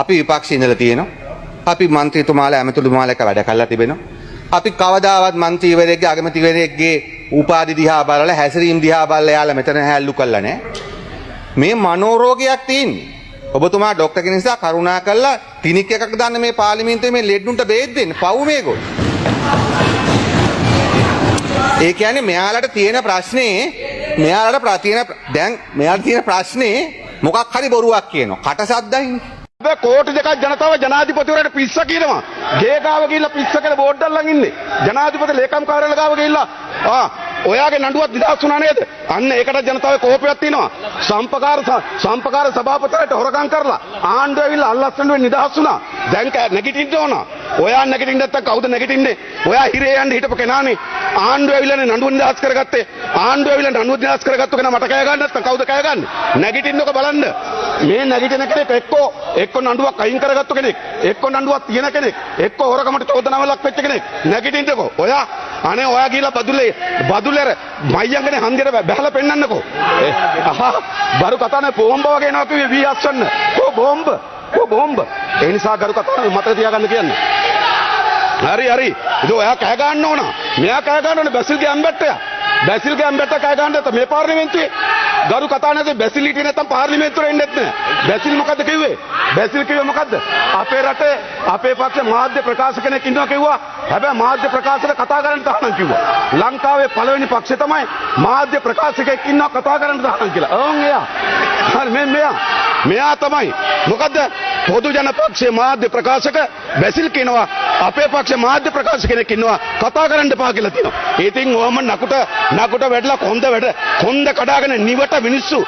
අපි විපක්ෂේ ඉඳලා තියෙනවා. අපි മന്ത്രിතුමාලා ඇමතුළුමාලා එක වැඩ කළා තිබෙනවා. අපි කවදාවත් മന്ത്രിවරයෙක්ගේ අගමැතිවරයෙක්ගේ උපාධි දිහා බලලා හැසිරීම් දිහා බලලා එයාලා මෙතන හැල්ලු කළා නෑ. මේ මනෝරෝගයක් තියෙන්නේ. ඔබතුමා ડોක්ටර් කෙනෙක් නිසා කරුණා කළා ක්ලිනික් එකක් දාන්න මේ පාර්ලිමේන්තුවේ මේ ලෙඩුන්ට බේත් දෙන්න. පව් මේගොල්ලෝ. ඒ කියන්නේ මෙයාලට තියෙන ප්‍රශ්නේ මෙයාලට තියෙන ප්‍රශ්නේ මොකක් හරි බොරුවක් කියනවා. කට සද්දයිනේ. කෝටි දෙකක් ජනතාව ජනාධිපතිවරයාට පිස්ස කියනවා. ගේ ගාව ගිහිල්ලා පිස්ස කියලා බෝඩ් එකක් ළඟ ඉන්නේ. ජනාධිපති ලේකම් කාර්යාලය ගාව ගිහිල්ලා ඔයාගේ නඩුවත් නිදහස් වුණා නේද? අන්න ඒකට ජනතාවේ කෝපයක් තියෙනවා. සම්පකාර සභාපතිවරයාට හොරකම් කරලා ආණ්ඩුව ඇවිල්ලා අල්ලස්සන්න වෙන්නේ නිදහස් වුණා. දැන් නැගිටින්න ඕන. ඔයා නැගිටින්න නැත්තම් කවුද නැගිටින්නේ? ඔයා හිරේ යන්න හිටපු කෙනානේ. ආණ්ඩුව ඇවිල්ලානේ නඩුව නිදහස් කරගත්තේ. ආණ්ඩුව ඇවිල්ලා නඩුව නිදහස් කරගත්තු කෙනා මට කෑ ගන්න නැත්තම් කවුද කෑ ගන්නේ? නැගිටින්නක බලන්න. මේ නැගිටින කෙනෙක් එක්ක නඩුවක් අයින් කරගත්තු කෙනෙක්, එක්ක නඩුවක් තියෙන කෙනෙක්, එක්ක හොරකමට චෝදනාවක් ලක් වෙච්ච කෙනෙක්. නැගිටින්නකෝ. ඔයා ගිහිල්ලා බදුලේ මයියංගනේ හන්දියට බහලා පෙන්නන්නකෝ. බරු කතානේ බෝම්බ වගේ එනවා කිව්වේ වී අස්සන්න. බෝම්බ. ඒ නිසා ගරු කතානේ මතක තියාගන්න කියන්නේ. හරි. ඒක ඔයා කෑ ගන්න ඕන. මෙයා කෑ ගන්න ඕනේ බැසිල්ගේ අම්බැට්ටයා. බැසිල්ගේ අම්බැට්ටා කෑ ගන්න නැත්නම් මේ පාර්ලිමේන්තුවේ ගරු කතානේදී බැසිල් හිටියේ නැත්නම් පාර්ලිමේන්තුවේ එන්නෙත් නෑ. බැසිල් මොකද්ද කිව්වේ? බැසිල් කිව්වේ මොකද්ද? අපේ රටේ අපේ පක්ෂ මාධ්‍ය ප්‍රකාශක කෙනෙක් ඉන්නවා කිව්වා. හැබැයි මාධ්‍ය ප්‍රකාශක කතා කරන්න තහනම් කිව්වා. ලංකාවේ පළවෙනි පක්ෂය තමයි මාධ්‍ය ප්‍රකාශකයෙක් ඉන්නවා කතා කරන්න තහනම් කියලා. එයා. හරි මෙයා තමයි. මොකද්ද? පොදු ජන පක්ෂයේ මාධ්‍ය ප්‍රකාශක බැසිල් කියනවා අපේ පක්ෂ මාධ්‍ය ප්‍රකාශක කෙනෙක් ඉන්නවා කතා කරන්න එපා කියලා තියෙනවා. ඉතින් ඔහම නකුට වැඩලා කොන්ද කඩාගෙන නිවට මිනිස්සු